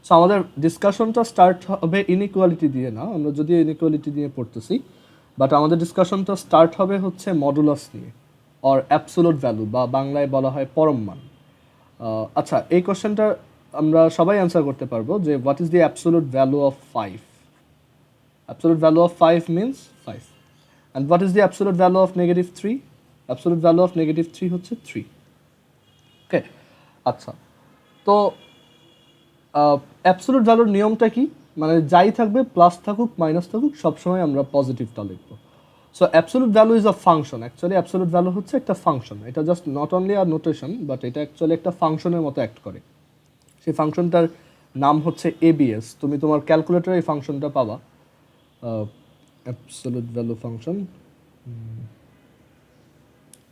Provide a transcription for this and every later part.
So আমাদের ডিসকাশনটা start হবে inequality দিয়ে না, আমরা যদিও ইনইকুয়ালিটি নিয়ে পড়তেছি, বাট আমাদের ডিসকাশনটা স্টার্ট হবে হচ্ছে মডুলাস নিয়ে, অর অ্যাবসোলুট ভ্যালু, বা বাংলায় বলা হয় পরম মান। আচ্ছা, এই কোশ্চেনটা আমরা সবাই অ্যান্সার করতে পারবো যে what is the absolute value of 5? Absolute value of 5 means 5. And what is the absolute value of negative 3? Absolute value of negative 3 হচ্ছে 3. ওকে, আচ্ছা, তো অ্যাবসোলুট ভ্যালুর নিয়মটা কি? মানে যাই থাকবে, প্লাস থাকুক মাইনাস থাকুক, সবসময় আমরা পজিটিভটা লিখবো। So absolute value is a function. Actually absolute value হচ্ছে একটা ফাংশন। এটা জাস্ট নট অনলি আর নোটেশন, বাট এটা অ্যাকচুয়ালি একটা ফাংশনের মতো অ্যাক্ট করে। সেই ফাংশনটার নাম হচ্ছে এবিএস। তুমি তোমার ক্যালকুলেটরে এই ফাংশনটা পাবা, অ্যাবসোলুট ভ্যালু ফাংশন।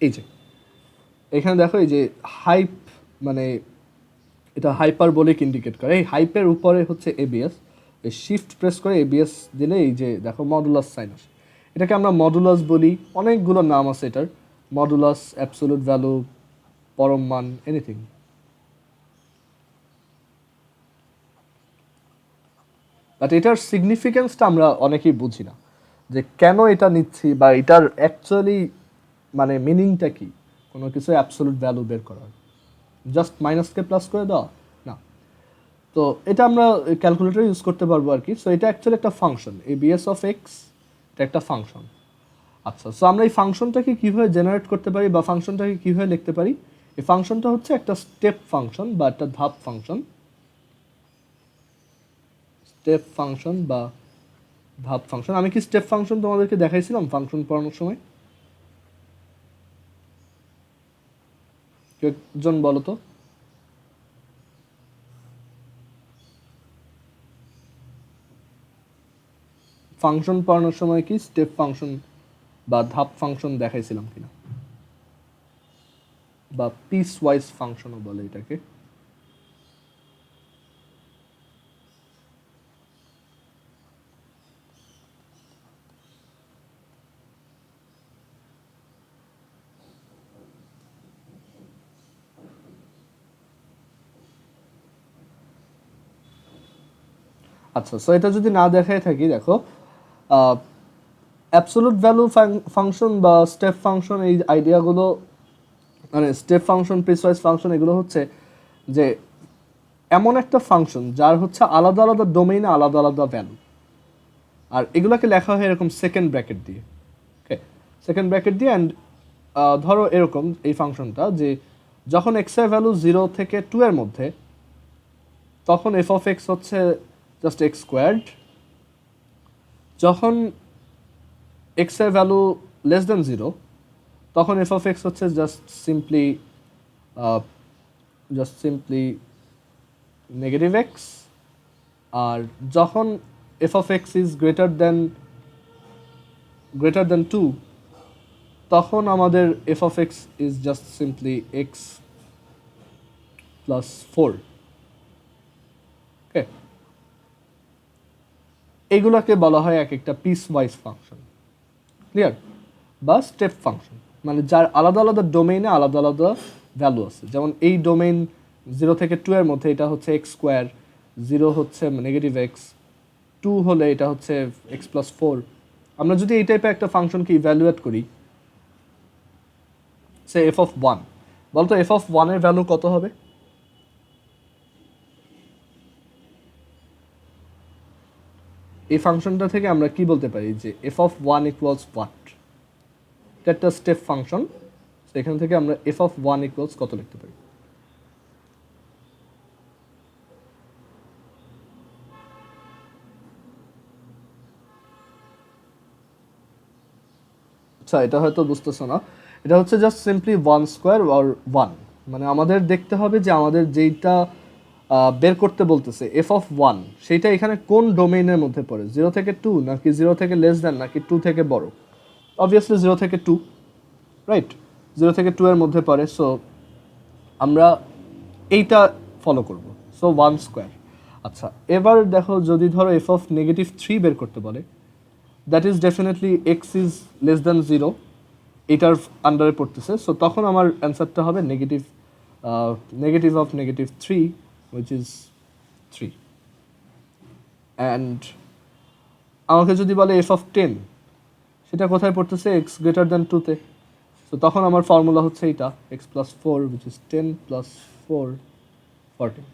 এই যে এখানে দেখো, এই যে হাইপ, মানে এটা হাইপারবোলিক ইন্ডিকেট করে। এই হাইপের উপরে হচ্ছে এবিএস, এই শিফট প্রেস করে এবিএস দিলে এই যে দেখো মডুলাস সাইন আসে। এটাকে আমরা মডুলাস বলি, অনেকগুলো নাম আছে এটার, মডুলাস, অ্যাবসোলুট ভ্যালু, পরম মান, এনিথিং। বাট এটার সিগনিফিকেন্সটা আমরা অনেকেই বুঝি না, যে কেন এটা নিচ্ছি, বা এটার অ্যাকচুয়ালি মানে মিনিংটা কি। কোনো কিছু অ্যাবসোলুট ভ্যালু বের করার, জাস্ট মাইনাসকে প্লাস করে দেওয়া না। তো এটা আমরা ক্যালকুলেটর ইউজ করতে পারবো আর কি। সো এটা অ্যাকচুয়ালি একটা ফাংশন, এবিএস অফ এক্স, এটা একটা ফাংশন। আচ্ছা, সো আমরা এই ফাংশনটাকে কীভাবে জেনারেট করতে পারি, বা ফাংশনটাকে কীভাবে লিখতে পারি? এই ফাংশনটা হচ্ছে একটা স্টেপ ফাংশন বা একটা ধাপ ফাংশন। স্টেপ ফাংশন বা ধাপ ফাংশন। আমি কি স্টেপ ফাংশন তোমাদেরকে দেখাইছিলাম ফাংশন পড়ানোর সময়? কেউ একজন বলো তো। ফাংশন পড়ানোর সময় কি স্টেপ ফাংশন বা ধাপ ফাংশন দেখাইছিলাম কিনা, বা পিস ওয়াইজ ফাংশনও বলে এটাকে। আচ্ছা, সো এটা যদি না দেখায় থাকি, দেখো অ্যাবসোলুট ভ্যালু ফাংশন বা স্টেপ ফাংশন, এই আইডিয়াগুলো, মানে স্টেপ ফাংশন, পিসওয়াইজ ফাংশন, এগুলো হচ্ছে যে এমন একটা ফাংশন যার হচ্ছে আলাদা আলাদা ডোমেইনে আলাদা আলাদা ভ্যালু, আর এগুলোকে লেখা হয় এরকম সেকেন্ড ব্র্যাকেট দিয়ে। ওকে, সেকেন্ড ব্র্যাকেট দিয়ে। অ্যান্ড ধরো এরকম এই ফাংশনটা, যে যখন এক্স এর ভ্যালু 0 থেকে 2 এর মধ্যে, তখন এফ অফ এক্স হচ্ছে জাস্ট এক্স স্কোয়ার্ড। যখন এক্স এর ভ্যালু লেস দেন 0, তখন এফ অফ এক্স হচ্ছে জাস্ট সিম্পলি নেগেটিভ এক্স। আর যখন F of x is greater than 2, তখন আমাদের F of x is just simply x plus 4। ওকে, এইগুলোকে বলা হয় এক একটা পিস ওয়াইজ ফাংশন। ক্লিয়ার? বা স্টেপ ফাংশন, মানে যার আলাদা আলাদা ডোমেইনে আলাদা আলাদা ভ্যালু আছে। যেমন এই ডোমেইন 0 থেকে 2 এর মধ্যে এটা হচ্ছে এক্স স্কোয়ার, 0 হচ্ছে নেগেটিভ এক্স, 2 হলে এটা হচ্ছে এক্স প্লাস 4। আমরা যদি এই টাইপের একটা ফাংশনকে ইভ্যালুয়েট করি, সে এফ অফ 1, বলতো এফ অফ 1 এর ভ্যালু কত হবে? এই ফাংশনটা থেকে আমরা কি বলতে পারি যে এফ অফ 1 ইকুয়ালস হোয়াট? এটা একটা স্টেপ ফাংশন, এখান থেকে আমরা এফ অফ 1 ইকুয়ালস কত লিখতে পারি? আচ্ছা, এটা হয়তো বুঝতেছো না। এটা হচ্ছে জাস্ট সিম্পলি 1 স্কোয়ার অর 1। মানে আমাদের দেখতে হবে যে আমাদের যেইটা বের করতে বলতেছে এফ অফ 1, সেইটা এখানে কোন ডোমেইনের মধ্যে পড়ে, 0 থেকে 2 নাকি 0 থেকে লেস দেন, নাকি 2 থেকে বড়? অবভিয়াসলি 0 থেকে 2, রাইট? 0 থেকে 2 এর মধ্যে পড়ে। সো আমরা এইটা ফলো করব। So 1 square. আচ্ছা, এবার দেখো, যদি ধরো এফ অফ নেগেটিভ 3 বের করতে বলে, that is definitely x is less than 0, এটার আন্ডারে পড়তেছে। সো তখন আমার অ্যান্সারটা হবে negative of negative 3, which is 3। And আমাকে যদি বলে এফ অফ 10, সেটা কোথায় পড়তেছে? এক্স গ্রেটার দ্যান 2-তে। সো তখন আমার ফর্মুলা হচ্ছে এইটা, x plus 4 which is 10 plus 4 14।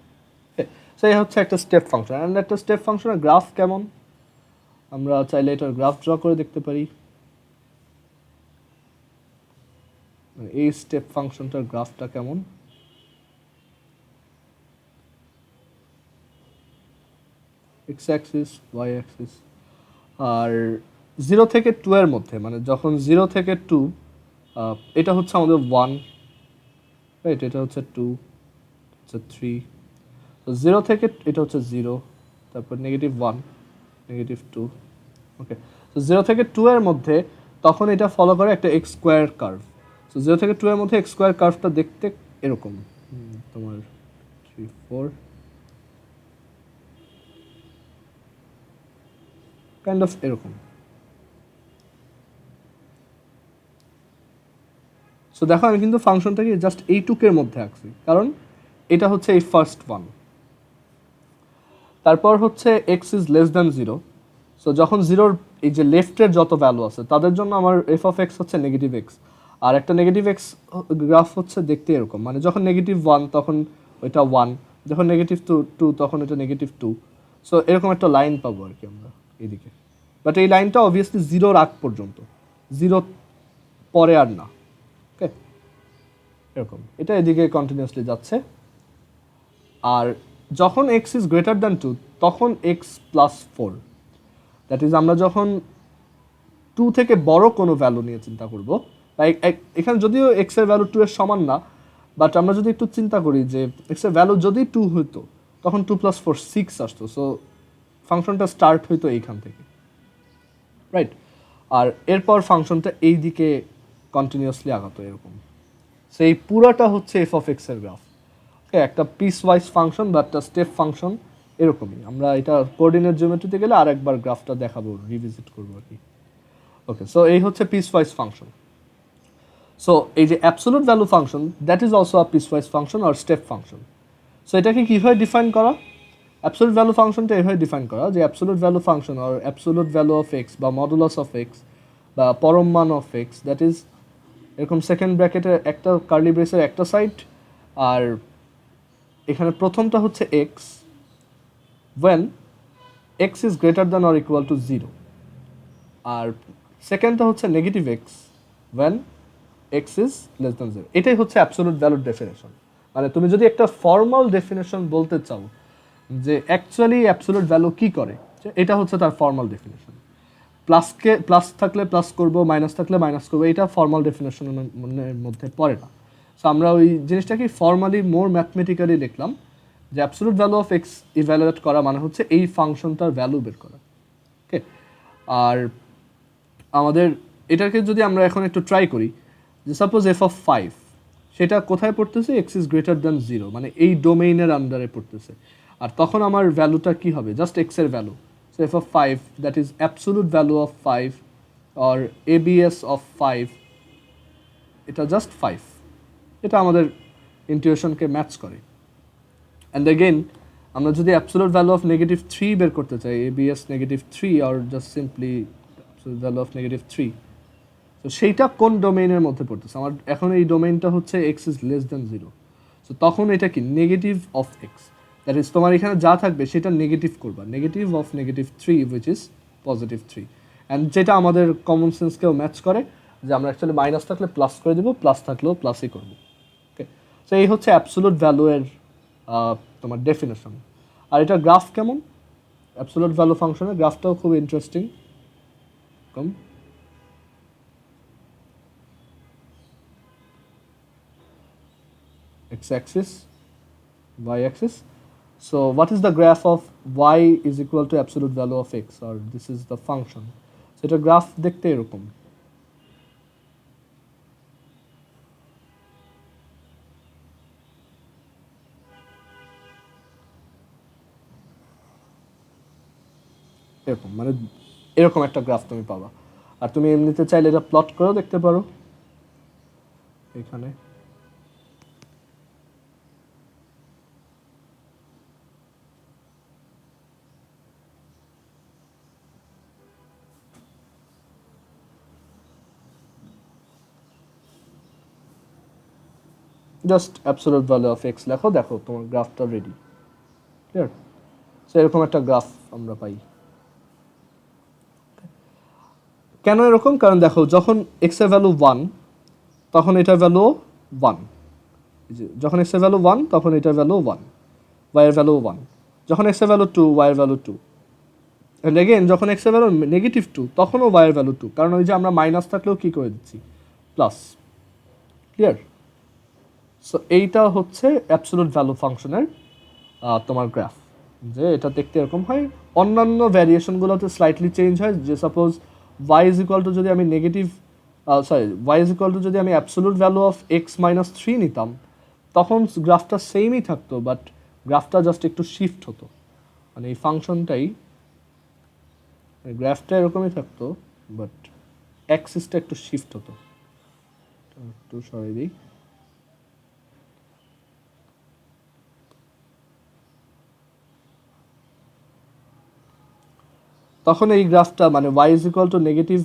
So এই হচ্ছে একটা স্টেপ ফাংশন। অ্যান্ড একটা স্টেপ ফাংশনের গ্রাফ কেমন, আমরা চাইলে এটার গ্রাফ ড্র করে দেখতে পারি। এই স্টেপ ফাংশনটার গ্রাফটা কেমন, এক্স অ্যাক্সিস, ওয়াই অ্যাক্সিস। আর 0 থেকে 2 এর মধ্যে, মানে যখন 0 থেকে 2, এটা হচ্ছে আমাদের 1, রাইট, এটা হচ্ছে 2, হচ্ছে 3। তো 0 থেকে এটা হচ্ছে 0, তারপর -1, -2, ওকে। তো 0 থেকে 2 এর মধ্যে তখন এটা ফলো করে একটা এক্স স্কোয়ার কার্ভ। সো 0 থেকে 2 এর মধ্যে এক্স স্কোয়ার কার্ভটা দেখতে এরকম, তোমার 3, 4, কাইন্ড অফ এরকম। সো দেখো আমি কিন্তু ফাংশনটাকে জাস্ট এইটুকের মধ্যে আঁকছি, কারণ এটা হচ্ছে এই ফার্স্ট ওয়ান। তারপর হচ্ছে x is less than 0। So যখন 0-র এই যে লেফটের যত ভ্যালু আছে তাদের জন্য আমার এফ অফ এক্স হচ্ছে নেগেটিভ এক্স। আর একটা নেগেটিভ এক্স গ্রাফ হচ্ছে দেখতে এরকম, মানে যখন -1 তখন ওইটা 1, যখন -2 তখন এটা -2। সো এরকম একটা লাইন পাবো আর কি আমরা এইদিকে। বাট এই লাইনটা অবভিয়াসলি 0-র আগ পর্যন্ত, 0 পরে আর না। ওকে, এরকম এটা এদিকে কন্টিনিউয়াসলি যাচ্ছে। আর যখন এক্স ইজ গ্রেটার দ্যান 2 তখন এক্স প্লাস 4, দ্যাট ইজ আমরা যখন 2 থেকে বড় কোনো ভ্যালু নিয়ে চিন্তা করব, এখানে যদিও এক্স এর ভ্যালু 2 এর সমান না, বাট আমরা যদি একটু চিন্তা করি যে এক্স এর ভ্যালু যদি 2 হইতো তখন 2 + 4 6 আসতো। সো ফাংশনটা স্টার্ট হইতো এইখান থেকে, রাইট। আর এরপর ফাংশনটা এই দিকে কন্টিনিউয়াসলি আগাতো এরকম। সো এই পুরাটা হচ্ছে এফ অফ এক্স এর গ্রাফ। ওকে, একটা পিস ওয়াইজ ফাংশন বা একটা স্টেপ ফাংশন এরকমই। আমরা এটা কোঅর্ডিনেট জিওমেট্রিতে গেলে আর একবার গ্রাফটা দেখাবো, রিভিজিট করবো আর কি। ওকে, সো এই হচ্ছে পিস ওয়াইজ ফাংশন। সো এই যে absolute value function, that is also a piecewise function আর স্টেপ ফাংশন। সো এটাকে কীভাবে ডিফাইন করা? অ্যাবসোলুট ভ্যালু ফাংশনটা এভাবে ডিফাইন করা যে অ্যাবসোলুট ভ্যালু ফাংশন আর অ্যাবসোলুট ভ্যালু অফ এক্স বা মডুলাস অফ এক্স বা পরম মান অফ এক্স, দ্যাট ইজ এরকম সেকেন্ড ব্র্যাকেটের একটা কার্লি ব্রেসের একটা সাইড, আর এখানে প্রথমটা হচ্ছে x when x is greater than or equal to 0, আর সেকেন্ডটা হচ্ছে negative x when x is less than 0। এটাই হচ্ছে অ্যাবসোলুট ভ্যালুর ডেফিনেশন। মানে তুমি যদি একটা ফর্মাল ডেফিনেশন বলতে চাও যে অ্যাকচুয়ালি অ্যাবসোলুট ভ্যালু কি করে, এটা হচ্ছে তার ফর্মাল ডেফিনেশন। প্লাসকে প্লাস থাকলে প্লাস করব, মাইনাস থাকলে মাইনাস করবো, এটা ফর্মাল ডেফিনেশনের মধ্যে পড়ে না। সো আমরা ওই জিনিসটাকে ফর্মালি মোর ম্যাথমেটিক্যালি লিখলাম যে absolute value of x evaluate করা মানে হচ্ছে এই ফাংশনটার ভ্যালু বের করা। ওকে, আর আমাদের এটাকে যদি আমরা এখন একটু ট্রাই করি যে সাপোজ এফ অফ 5, সেটা কোথায় পড়তেছে? এক্স ইজ গ্রেটার দ্যান 0, মানে এই ডোমেইনের আন্ডারে পড়তেছে। আর তখন আমার ভ্যালুটা কি হবে? জাস্ট এক্স এর value. So f of 5 that is absolute value of 5 or ABS of 5, এটা জাস্ট 5। এটা আমাদের ইনটিউশনকে ম্যাচ করে। অ্যান্ড এগেইন আমরা যদি অ্যাবসোলুট ভ্যালু অফ -3 বের করতে চাই, ABS -3 or just simply absolute value of -3, তো সেইটা কোন ডোমেইনের মধ্যে পড়তেছে? আমার এখন এই ডোমেইনটা হচ্ছে x is less than 0। So তখন এটা কি? Negative of x, that is তোমার এখানে যা থাকবে সেটা নেগেটিভ করবা, negative of -3 which is +3। And যেটা আমাদের কমন সেন্সকেও ম্যাচ করে, যে আমরা অ্যাকচুয়ালি মাইনাস থাকলে প্লাস করে দেবো, প্লাস থাকলেও প্লাসই করবো। ওকে, সো এই হচ্ছে অ্যাবসোলুট ভ্যালু এর তোমার ডেফিনেশন। আর এটা গ্রাফ কেমন? অ্যাবসোলুট ভ্যালু ফাংশনের গ্রাফটাও খুব interesting. Com x-axis, y-axis. So what is the graph of y is equal to absolute value of x, or this is the function. So এটা graph দেখতে এরকম। এরকম, মানে এরকম একটা গ্রাফ তুমি পাবা। আর তুমি এমনিতে চাইলে এটা প্লট করেও দেখতে পারো এখানে। Just absolute value of x লেখো, দেখো তোমার গ্রাফটা রেডি। ক্লিয়ার? সো এরকম একটা গ্রাফ আমরা পাই। কেন এরকম? কারণ দেখো যখন এক্স এর ভ্যালু 1 তখন এটার ভ্যালু 1, যখন এক্স এর ভ্যালু 1 তখন এটার ভ্যালু 1, ওয়াই এর ভ্যালু 1, যখন এক্স এর ভ্যালু 2 ওয়াই এর ভ্যালু 2, এন্ড এগেইন যখন এক্স এর ভ্যালু নেগেটিভ 2 তখনও ওয়াই এর ভ্যালু 2, কারণ ওই যে আমরা মাইনাস থাকলেও কি করে দিচ্ছি, প্লাস। ক্লিয়ার? সো এইটা হচ্ছে অ্যাবসলিউট ভ্যালু ফাংশনের তোমার গ্রাফ, যে এটা দেখতে এরকম হয়। অন্যান্য ভ্যারিয়েশনগুলোতে স্লাইটলি চেঞ্জ হয়, যে suppose y is equal to যদি আমি negative y is equal to যদি আমি absolute value of x minus 3 নিতাম, তখন গ্রাফটা সেমই থাকতো, বাট গ্রাফটা জাস্ট একটু শিফট হতো, মানে এই ফাংশনটাই গ্রাফটা এরকমই থাকতো, বাট অ্যাক্সিসটা একটু শিফট হতো। একটু সরাই দিই। তখন এই গ্রাফটা মানে y is equal to negative,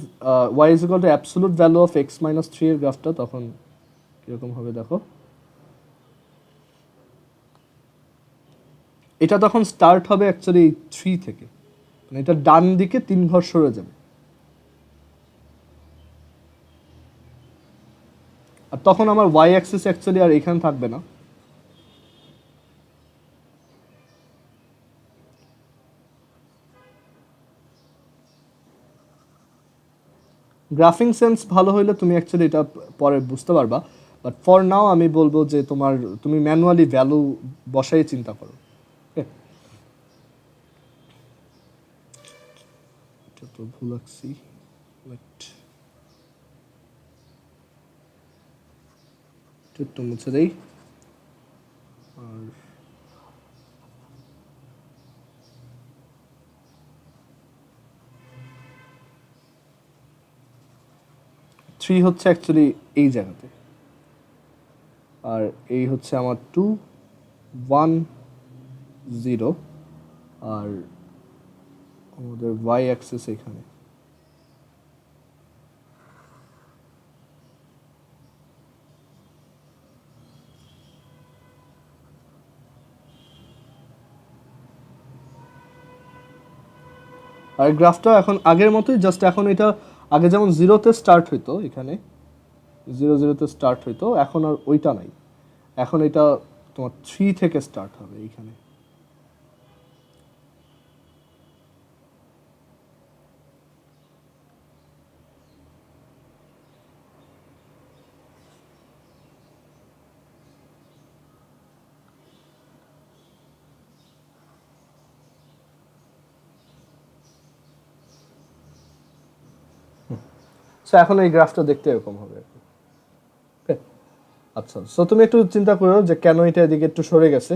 y is equal to absolute value of x minus 3 এর গ্রাফটা তখন কীরকম হবে দেখো। এটা তখন স্টার্ট হবে অ্যাকচুয়ালি 3 থেকে, মানে এটা ডান দিকে 3 ঘর সরে যাবে, আর তখন আমার ওয়াই অ্যাক্সিস অ্যাকচুয়ালি আর এখানে থাকবে না। গ্রাফিং সেন্স ভালো হইলে তুমি অ্যাকচুয়ালি এটা পরে বুঝতে পারবা, বাট ফর নাও আমি বলবো যে তুমি ম্যানুয়ালি ভ্যালু বসাই চিন্তা করো। এটা তো ভুল লাগছি, বাট একটু মুছে দেই। আর থ্রি হচ্ছে অ্যাকচুয়ালি এই জায়গাতে, আর এই হচ্ছে আমার 2 1 0, আর আমাদের ওয়াই অ্যাক্সিস এখানে। আর গ্রাফটা এখন আগের মতোই, জাস্ট এখন এটা আগে যেমন 0-তে স্টার্ট হইতো, এখানে 0-0-তে স্টার্ট হইতো, এখন আর ওইটা নাই, এখন এটা তোমার 3 থেকে স্টার্ট হবে এইখানে। সো এখন এই গ্রাফটা দেখতে এরকম হবে। আচ্ছা, সো তুমি একটু চিন্তা করো যে কেন এটা এদিকে একটু সরে গেছে,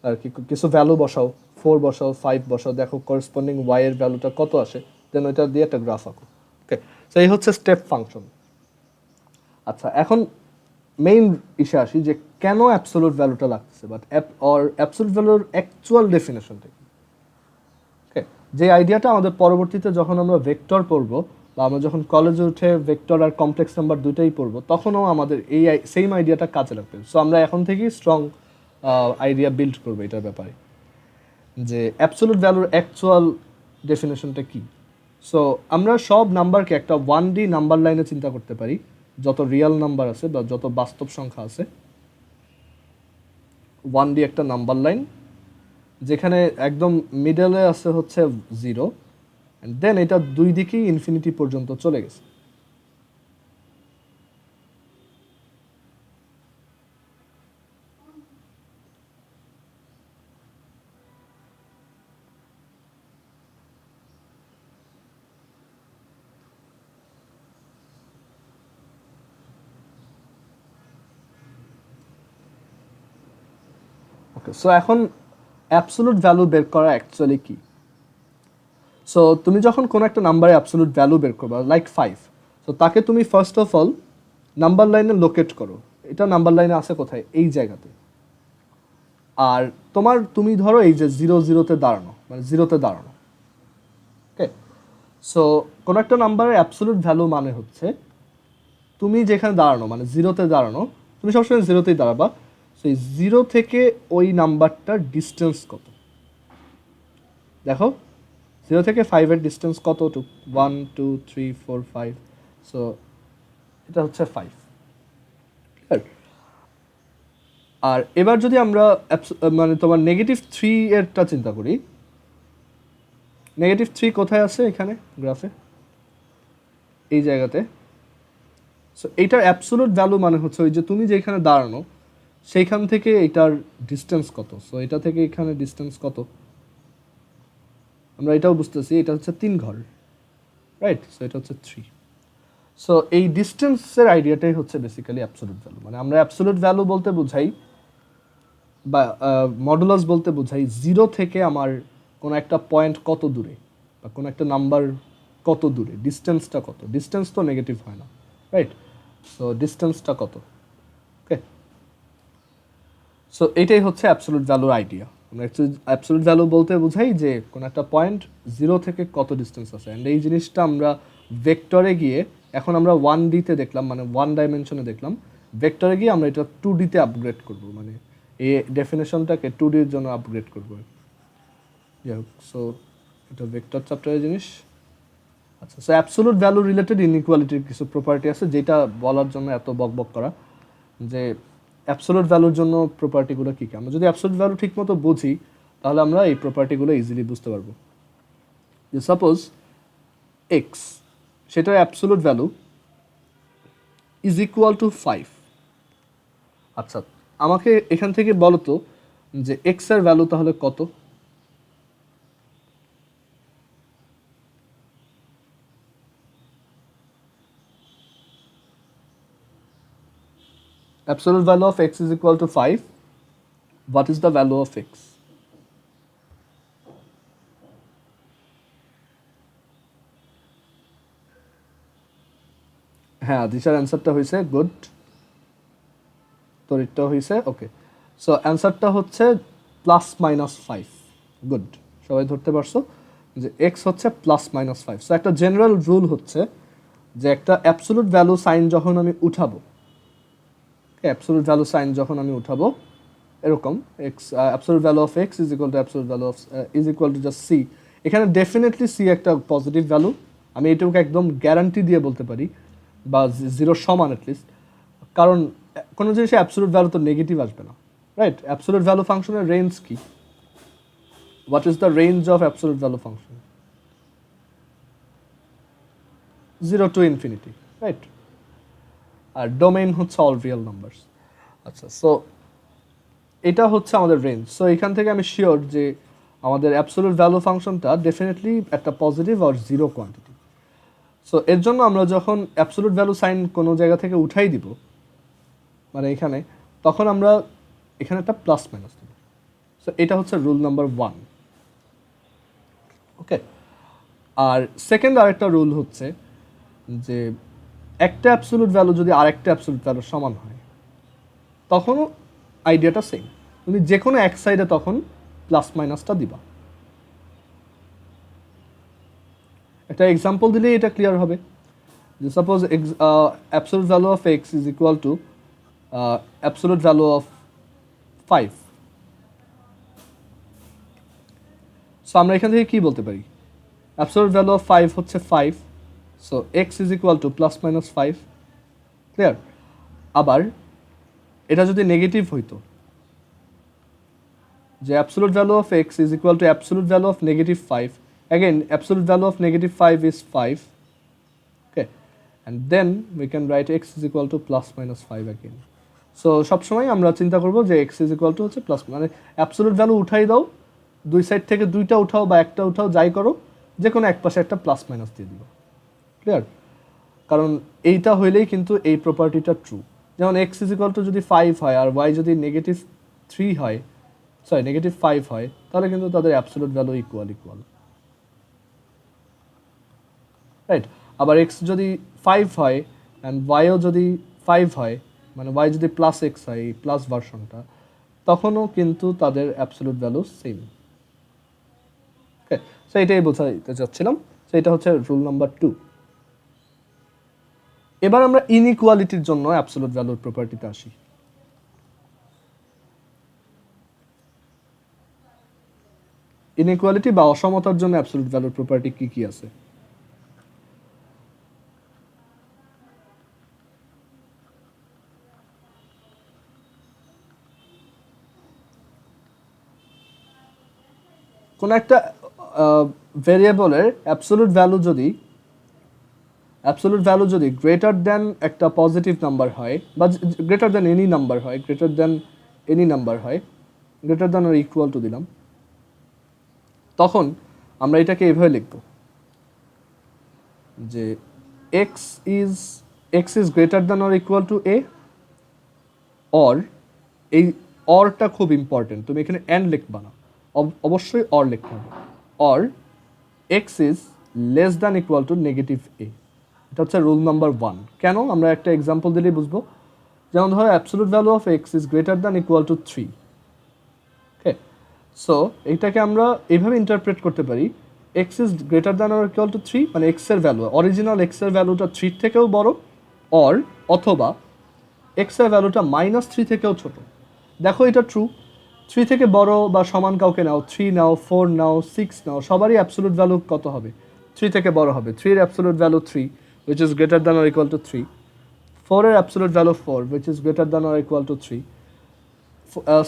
আর কি কিছু ভ্যালু বসাও, 4 বসাও, 5 বসাও, দেখো করসপন্ডিং ওয়াই এর ভ্যালুটা কত আসে, দেন ওইটা দিয়ে একটা গ্রাফ আঁকো। ওকে, সো এই হচ্ছে স্টেপ ফাংশন। আচ্ছা, এখন মেইন ইস্যু আসি যে কেন অ্যাবসলিউট ভ্যালুটা লাগতেছে, বাট অ্যাবসলিউট ভ্যালুর অ্যাকচুয়াল ডেফিনেশনটা কি। ওকে, যে আইডিয়াটা আমাদের পরবর্তীতে যখন আমরা ভেক্টর পড়বো, বা আমরা যখন কলেজে উঠে ভেক্টর আর কমপ্লেক্স নাম্বার দুইটাই পড়বো, তখনও আমাদের এই সেম আইডিয়াটা কাজে লাগবে। সো আমরা এখন থেকেই স্ট্রং আইডিয়া বিল্ড করবো এটার ব্যাপারে, যে অ্যাবসলিউট ভ্যালুর অ্যাকচুয়াল ডেফিনেশনটা কি। সো আমরা সব নাম্বারকে একটা 1D নাম্বার লাইনে চিন্তা করতে পারি, যত রিয়েল নাম্বার আছে বা যত বাস্তব সংখ্যা আছে, 1D একটা নাম্বার লাইন, যেখানে একদম মিডলে আছে হচ্ছে 0, অ্যান্ড দেন এটা দুই দিকেই ইনফিনিটি পর্যন্ত চলে গেছে। ওকে, সো এখন অ্যাবসলিউট ভ্যালু বের করা অ্যাকচুয়ালি কি। সো তুমি যখন কোনো একটা নাম্বারে অ্যাবসলিউট ভ্যালু বের করবা, লাইক 5, সো তাকে তুমি ফার্স্ট অফ অল নাম্বার লাইনে লোকেট করো, এটা নাম্বার লাইনে আছে কোথায়, এই জায়গাতে। আর তুমি ধরো এই যে 0-0-তে দাঁড়ানো, মানে 0-তে দাঁড়ানো। ওকে, সো কোনো একটা নাম্বারের অ্যাবসলিউট ভ্যালু মানে হচ্ছে তুমি যেখানে দাঁড়ানো, মানে 0-তে দাঁড়ানো, তুমি সবসময় জিরোতেই দাঁড়াবা। সেই জিরো থেকে ওই নাম্বারটার ডিস্টেন্স কত, দেখো 0 থেকে 5-এর ডিস্টেন্স কত, 1 2 3 4 5, সো এটা হচ্ছে 5। আর এবার যদি আমরা মানে তোমার -3 এরটা চিন্তা করি, -3 কোথায় আছে এখানে গ্রাফে, এই জায়গাতে। সো এইটার অ্যাবসোলুট ভ্যালু মানে হচ্ছে ওই যে তুমি যেখানে দাঁড়ানো সেইখান থেকে এটার ডিস্টেন্স কত। সো এটা থেকে এখানে ডিস্টেন্স কত, আমরা এটাও বুঝতেছি, এটা হচ্ছে 3 ঘর, রাইট। সো এটা হচ্ছে 3। সো এই ডিস্টেন্সের আইডিয়াটাই হচ্ছে বেসিক্যালি অ্যাবসোলুট ভ্যালু। মানে আমরা অ্যাবসোলুট ভ্যালু বলতে বোঝাই বা মডুলাস বলতে বোঝাই 0 থেকে আমার কোনো একটা পয়েন্ট কত দূরে বা কোনো একটা নাম্বার কত দূরে, ডিস্টেন্সটা কত। ডিস্টেন্স তো নেগেটিভ হয় না, রাইট। সো ডিস্টেন্সটা কত, ওকে। সো এটাই হচ্ছে অ্যাবসোলুট ভ্যালুর আইডিয়া। আমরা অ্যাবসোলুট ভ্যালু বলতে বোঝাই যে কোনো একটা পয়েন্ট 0 থেকে কত ডিস্টেন্স আছে। অ্যান্ড এই জিনিসটা আমরা ভেক্টরে গিয়ে, এখন আমরা 1D-তে দেখলাম, মানে 1 ডাইমেনশনে দেখলাম, ভেক্টরে গিয়ে আমরা এটা 2D-তে আপগ্রেড করব, মানে এই ডেফিনেশনটাকে 2D-র জন্য আপগ্রেড করব। যাই হোক, সো এটা ভেক্টর চ্যাপ্টারের জিনিস। আচ্ছা, সো অ্যাবসোলুট ভ্যালু রিলেটেড ইনইকুয়ালিটির কিছু প্রপার্টি আছে, যেটা বলার জন্য এত বকবক করা, যে অ্যাবসোলুট ভ্যালুর জন্য প্রপার্টিগুলো কী কী। আমরা যদি অ্যাবসোলুট ভ্যালু ঠিকমতো বুঝি তাহলে আমরা এই প্রপার্টিগুলো ইজিলি বুঝতে পারবো। যে সাপোজ এক্স, সেটার absolute value is equal to 5। আচ্ছা, আমাকে এখান থেকে বলো তো যে এক্স এর ভ্যালু তাহলে কত। Absolute value of x is equal to 5. What is the value of x? হ্যাঁ, দিশার অ্যান্সারটা হয়েছে গুড, তোরটা হয়েছে ওকে। সো অ্যান্সারটা হচ্ছে +-5। গুড, সবাই ধরতে পারছো যে এক্স হচ্ছে +-5। সো একটা জেনারেল রুল হচ্ছে যে একটা অ্যাবসোলুট ভ্যালু সাইন যখন আমি উঠাবো, অ্যাবসোলুট ভ্যালু সাইন যখন আমি উঠাবো এরকম, x absolute value of x is equal to absolute value of is equal to just c. এখানে ডেফিনেটলি সি একটা পজিটিভ ভ্যালু, আমি এটুকু একদম গ্যারান্টি দিয়ে বলতে পারি, বা 0 সমান অ্যাটলিস্ট। কারণ কোনো জিনিসে অ্যাবসোলুট ভ্যালু তো নেগেটিভ আসবে না, রাইট। অ্যাবসোলুট ভ্যালু ফাংশনের রেঞ্জ কি, what is the range of absolute value function? 0 to infinity, right. আর ডোমেইন হচ্ছে অল রিয়েল নাম্বারস। আচ্ছা, সো এটা হচ্ছে আমাদের রেঞ্জ। সো এখান থেকে আমি শিওর যে আমাদের অ্যাবসোলুট ভ্যালু ফাংশনটা ডেফিনেটলি একটা পজিটিভ আর 0 কোয়ান্টিটি। সো এর জন্য আমরা যখন অ্যাবসোলুট ভ্যালু সাইন কোনো জায়গা থেকে উঠাই দিব, মানে এখানে, তখন আমরা এখানে একটা প্লাস মাইনাস দেব। সো এটা হচ্ছে রুল নাম্বার 1, ওকে। আর সেকেন্ড আরেকটা রুল হচ্ছে যে একটা অ্যাবসোলুট ভ্যালু যদি আরেকটা অ্যাবসোলুট ভ্যালুর সমান হয়, তখনও আইডিয়াটা সেম, তুমি যে কোনো এক সাইডে তখন প্লাস মাইনাসটা দিবা। একটা এক্সাম্পল দিলেই এটা ক্লিয়ার হবে। যে suppose absolute value of x is equal to absolute value of 5। So আমরা এখান থেকে কী বলতে পারি, অ্যাবসোলুট ভ্যালু অফ 5 হচ্ছে 5, so x is equal to +-5, clear. আবার এটা যদি নেগেটিভ হইতো, যে absolute value of x is equal to absolute value of -5, again absolute value of -5 is 5, okay, and then we can write x is equal to +-5 again. So সবসময় আমরা চিন্তা করব যে x is equal to হচ্ছে plus, মানে absolute value উঠাই দাও, দুই সাইড থেকে দুইটা উঠাও বা একটা উঠাও, যাই করো, যে কোনো এক পাশে একটা প্লাস মাইনাস দিয়ে দিবা, ক্লিয়ার। কারণ এইটা হইলেই কিন্তু এই প্রপার্টিটা ট্রু। যেমন x is equal to যদি 5 হয় আর y যদি -3 হয়, -5 হয়, তাহলে কিন্তু তাদের অ্যাবসোলুট ভ্যালু ইকুয়াল, রাইট। আবার x যদি 5 হয় অ্যান্ড yও যদি 5 হয়, মানে y যদি +x হয়, এই প্লাস ভার্সনটা, তখনও কিন্তু তাদের অ্যাবসোলুট ভ্যালু সেম, ওকে। সো এটাই বোঝাতে চাচ্ছিলাম। সো এটা হচ্ছে রুল নাম্বার 2। এবার আমরা ইনইকুয়ালিটির জন্য অ্যাবসোলুট ভ্যালুর প্রপার্টিতে আসি। ইনইকুয়ালিটি বা অসমতার জন্য অ্যাবসলিউট ভ্যালুর প্রপার্টি কি কি আছে? কোন একটা ভেরিয়েবলের অ্যাবসলিউট ভ্যালু যদি গ্রেটার দ্যান একটা পজিটিভ নাম্বার হয় বা গ্রেটার দ্যান এনি নাম্বার হয়, গ্রেটার দ্যান আর ইকুয়াল টু দিলাম, তখন আমরা এটাকে এভাবে লিখব যে এক্স ইজ গ্রেটার দ্যান আর ইকুয়াল টু এ, অর, এই অরটা খুব ইম্পর্টেন্ট, তুমি এখানে অ্যান্ড লিখবা না, অবশ্যই অর লিখতে হবে, or x is less than equal to negative এ। এটা হচ্ছে রুল নাম্বার 1। কেন? আমরা একটা এক্সাম্পল দিলেই বুঝবো। যেমন ধরো absolute value of x is greater than equal two 3। Okay, so এইটাকে আমরা এইভাবে ইন্টারপ্রেট করতে পারি, x is greater than or equal to 3, মানে এক্সের ভ্যালু, অরিজিনাল এক্সের ভ্যালুটা 3 থেকেও বড়, অর অথবা এক্সের ভ্যালুটা -3 থেকেও ছোট। দেখো এটা ট্রু, 3 থেকে বড় বা সমান কাউকে নাও, 3 নাও, 4 নাও, 6 নাও, সবারই অ্যাবসলিউট ভ্যালু কত হবে? 3 থেকে বড় হবে। 3 এর absolute value 3, which is greater than or equal to 3. 4 এর absolute value 4, which is greater than or equal to 3.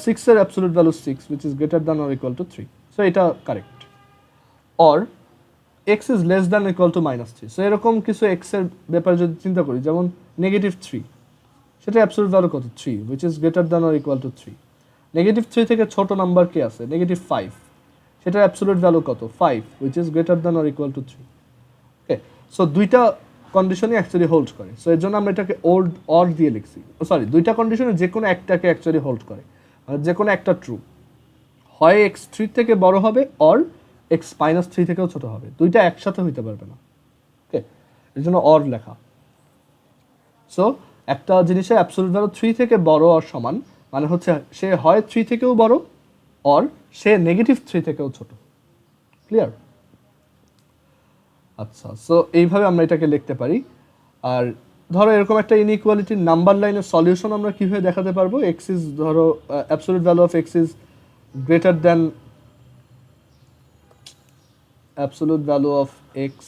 6 এর absolute value 6, which is greater than or equal to 3. So এটা correct. or x is less than or equal to -3. So এরকম কিছু x এর ব্যাপারে যদি চিন্তা করি, যেমন -3, সেটা অ্যাবসলিউট ভ্যালু কত? 3, which is greater than or equal to 3. -3 থেকে ছোট নাম্বার কি আছে? -5, সেটার অ্যাবসলিউট ভ্যালু কত? 5, which is greater than or equal to 3. Okay, so দুইটা কন্ডিশনই অ্যাকচুয়ালি হোল্ড করে। সো এর জন্য আমরা এটাকে অর দিয়ে লিখছি। সরি, দুইটা কন্ডিশনে যে কোনো একটাকে অ্যাকচুয়ালি হোল্ড করে, মানে যে কোনো একটা ট্রু, হয় এক্স 3 থেকে বড় হবে, অর এক্স -3 থেকেও ছোট হবে, দুইটা একসাথে হইতে পারবে না। ওকে, এর জন্য অর লেখা। সো একটা জিনিসের অ্যাবসলিউট ভ্যালু 3 থেকে বড় আর সমান, মানে হচ্ছে সে হয় 3 থেকেও বড়, অর সে -3 থেকেও ছোট। ক্লিয়ার? আচ্ছা, সো এইভাবে আমরা এটাকে লিখতে পারি। আর ধরো এরকম একটা ইনইকুয়ালিটির নাম্বার লাইনের সলিউশন আমরা কীভাবে দেখাতে পারবো? এক্স ইজ, ধরো absolute value of x is greater than, absolute value of x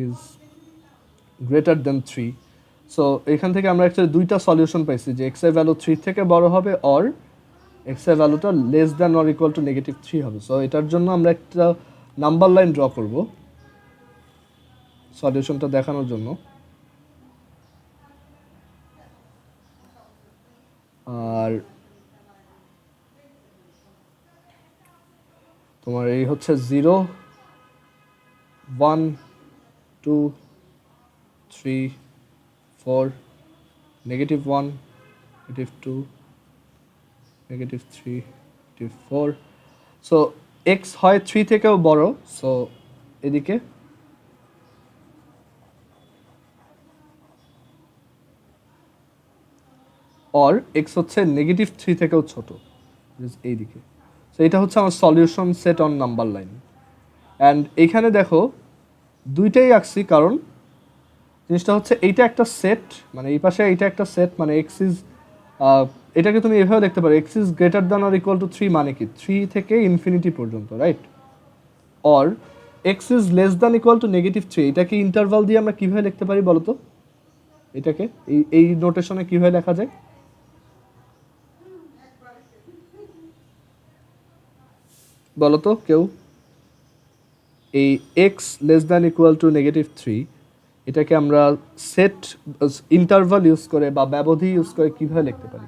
is greater than 3। So এখান থেকে আমরা অ্যাকচুয়ালি দুইটা সলিউশন পাইছি, যে এক্স এর ভ্যালু 3 থেকে বড় হবে, অর এক্স এর ভ্যালুটা less than or equal to -3 হবে। সো এটার জন্য আমরা একটা নাম্বার লাইন ড্র করব সলিউশনটা দেখানোর জন্য। আর তোমার এই হচ্ছে 0, 1, 2, 3, 4, -1, -2, -3, -4। সো এক্স হয় 3 থেকেও বড়, সো এদিকে অর এক্স হচ্ছে -3 থেকেও ছোট, এইদিকে। সো এটা হচ্ছে আমার solution set on number line. And এইখানে দেখো দুইটাই আঁকছি, কারণ জিনিসটা হচ্ছে এইটা একটা সেট, মানে এই পাশে এইটা একটা সেট, মানে এক্স ইজ, এটাকে তুমি এভাবে দেখতে পারো, x is greater than or equal to 3, মানে কি 3 থেকে ইনফিনিটি পর্যন্ত, right? Or x is less than equal two -3, এটাকে ইন্টারভাল দিয়ে আমরা কীভাবে লিখতে পারি বলো তো? এটাকে এই নোটেশনে কীভাবে লেখা যায় বলো তো কেউ? এই x less than equal two -3, এটাকে আমরা সেট ইন্টারভাল ইউজ করে বা ব্যবধি ইউজ করে কীভাবে লিখতে পারি?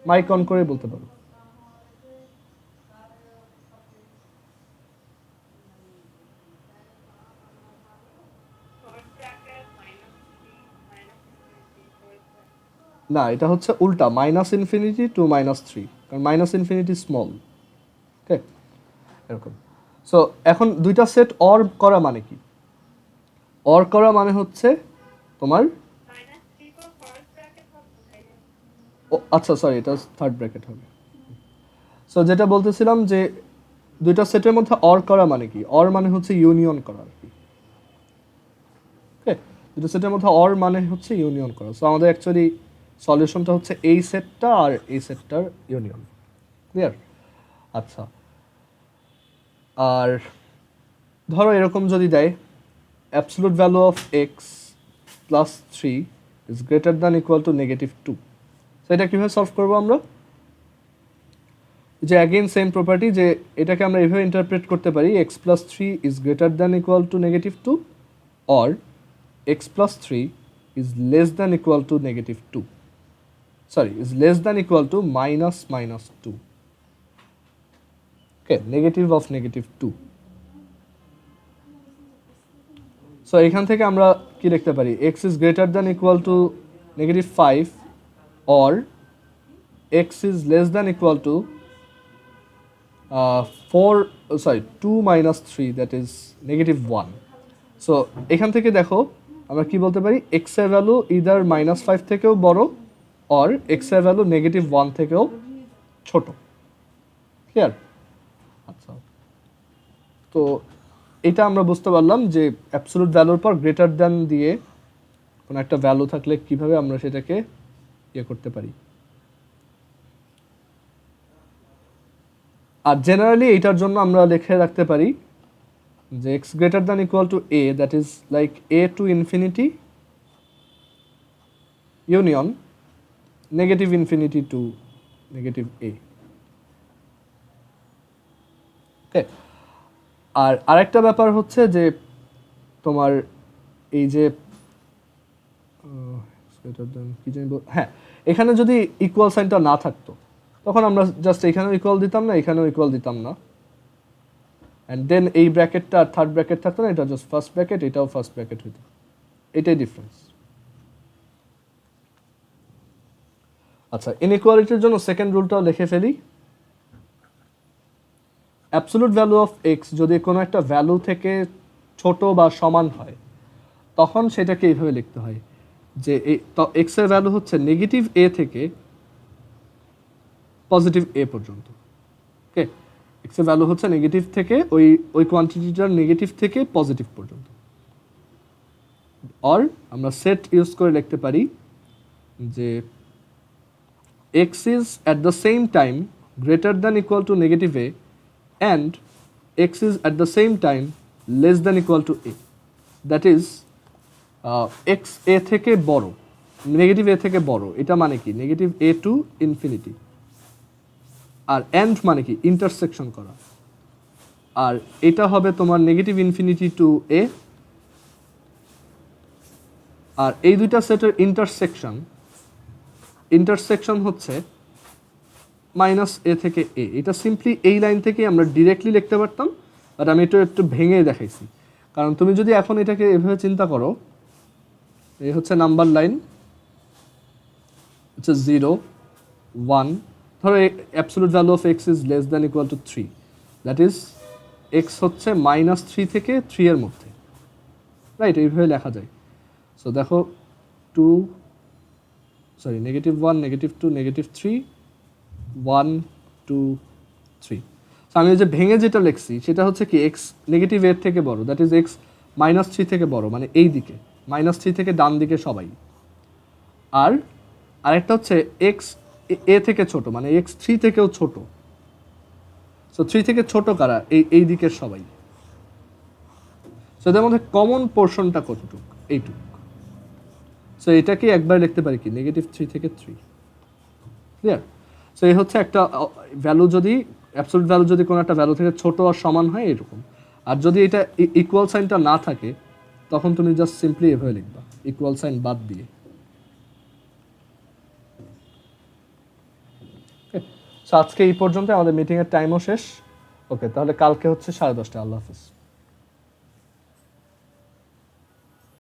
মাইক অন করে বলতে পারো। না, এটা হচ্ছে উল্টা, -∞ to -3, কারণ -∞ স্মল। ওকে, এরকম। সো এখন দুইটা সেট অর করা মানে কি? অর করা মানে হচ্ছে তোমার, আচ্ছা সরি, এটা থার্ড ব্র্যাকেট হবে। সো যেটা বলতেছিলাম যে দুইটা সেটের মধ্যে অর করা মানে কি? অর মানে হচ্ছে ইউনিয়ন করা আর কি। ওকে, দুটো সেটের মধ্যে অর মানে হচ্ছে ইউনিয়ন করা। সো আমাদের অ্যাকচুয়ালি সলিউশনটা হচ্ছে এই সেটটা আর এই সেটটার ইউনিয়ন। ক্লিয়ার? আচ্ছা, আর ধরো এরকম যদি দেয় absolute value of x plus three is greater than equal to negative two. তো এটা কীভাবে সলভ করবো আমরা? যে অ্যাগেন সেম প্রপার্টি, যে এটাকে আমরা এভাবে ইন্টারপ্রেট করতে পারি x plus three is greater than equal to negative two or x plus three is less than equal to negative two, sorry is less than equal to minus minus two. Okay, negative of negative two. So এখান থেকে আমরা কি লিখতে পারি? X is greater than equal to negative five or x is less than equal to 2 minus 3 that is negative 1. So এখান থেকে দেখো আমরা কি বলতে পারি? এক্স এর ভ্যালু ইদার মাইনাস ফাইভ থেকেও বড় অর এক্স এর ভ্যালু নেগেটিভ ওয়ান থেকেও ছোট। ক্লিয়ার? আচ্ছা, তো এটা আমরা বুঝতে পারলাম যে অ্যাবসলিউট ভ্যালুর পর গ্রেটার দ্যান দিয়ে কোনো একটা ভ্যালু থাকলে কিভাবে আমরা সেটাকে ইয়ে করতে পারি। আর জেনারেলি এইটার জন্য আমরা লিখে রাখতে পারি যে x greater than equal to a, that is like a to infinity union negative infinity to negative a. Okay, আর আরেকটা ব্যাপার হচ্ছে যে তোমার এই যে কি জানি, হ্যাঁ, এখানে যদি ইকুয়াল সাইনটা না থাকতো তখন আমরা জাস্ট এখানেও ইকুয়াল দিতাম না, এখানেও ইকুয়াল দিতাম না, অ্যান্ড দেন এই ব্র্যাকেটটা আর থার্ড ব্র্যাকেট থাকতো না, এটা জাস্ট ফার্স্ট ব্র্যাকেট, এটাও ফার্স্ট ব্র্যাকেট হইতো। এটাই ডিফারেন্স। আচ্ছা, ইনইকুয়ালিটির জন্য সেকেন্ড রুলটাও লিখে ফেলি। অ্যাবসলিউট ভ্যালু অফ এক্স যদি কোনো একটা ভ্যালু থেকে ছোট বা সমান হয় তখন সেটাকে এইভাবে লিখতে হয় যে এক্স এর ভ্যালু হচ্ছে নেগেটিভ এ থেকে পজিটিভ এ পর্যন্ত। ওকে, এক্স এর ভ্যালু হচ্ছে নেগেটিভ থেকে ওই কোয়ান্টিটিটার নেগেটিভ থেকে পজিটিভ পর্যন্ত। অর আমরা সেট ইউজ করে লিখতে পারি যে x is at the same time greater than equal to negative a and x is at the same time less than equal to a. That is x a থেকে বড়, negative a থেকে বড়, এটা মানে কি? Negative a to infinity. আর and মানে কি? ইন্টারসেকশন করা। আর এটা হবে তোমার নেগেটিভ ইনফিনিটি টু এ। আর এই দুইটা সেটের ইন্টারসেকশন হচ্ছে মাইনাস এ থেকে এ। এটা সিম্পলি এই লাইন থেকে আমরা ডিরেক্টলি লিখতে পারতাম, বাট আমি এটা একটু ভেঙে দেখাইছি। কারণ তুমি যদি এখন এটাকে এভাবে চিন্তা করো, এই হচ্ছে নাম্বার লাইন, হচ্ছে 0 1, ধরো absolute value of x is less than equal two 3, that is x হচ্ছে -3 থেকে 3 এর মধ্যে, রাইট? এইভাবে লেখা যায়। সো দেখো নেগেটিভ 1 নেগেটিভ 2 নেগেটিভ 3 1 2 3। আমি যে ভেঙে যেটা লিখছি সেটা হচ্ছে কি এক্স নেগেটিভ এর থেকে বড়, দ্যাট ইজ এক্স -3 থেকে বড়, মানে এই দিকে -3 থেকে ডান দিকে সবাই। আর আরেকটা হচ্ছে এক্স এ থেকে ছোট, মানে এক্স 3 থেকেও ছোট। সো 3 থেকে ছোট কারা? এই দিকের সবাই। সো এদের মধ্যে কমন পোর্শনটা কতটুকু? এইটুকু। সো এটাকে একবার লিখতে পারি কি নেগেটিভ 3 থেকে 3। ক্লিয়ার? সো এই হচ্ছে একটা ভ্যালু, যদি অ্যাবসলিউট ভ্যালু যদি কোনো একটা ভ্যালু থেকে ছোট আর সমান হয় এরকম। আর যদি এটা ইকুয়াল সাইনটা না থাকে তখন তুমি জাস্ট সিম্পলি এভাবে লিখবা, ইকুয়াল সাইন বাদ দিয়ে। সো আজকে এই পর্যন্ত, আমাদের মিটিংয়ের টাইমও শেষ। ওকে, তাহলে কালকে হচ্ছে 10:30। আল্লাহ হাফিজ।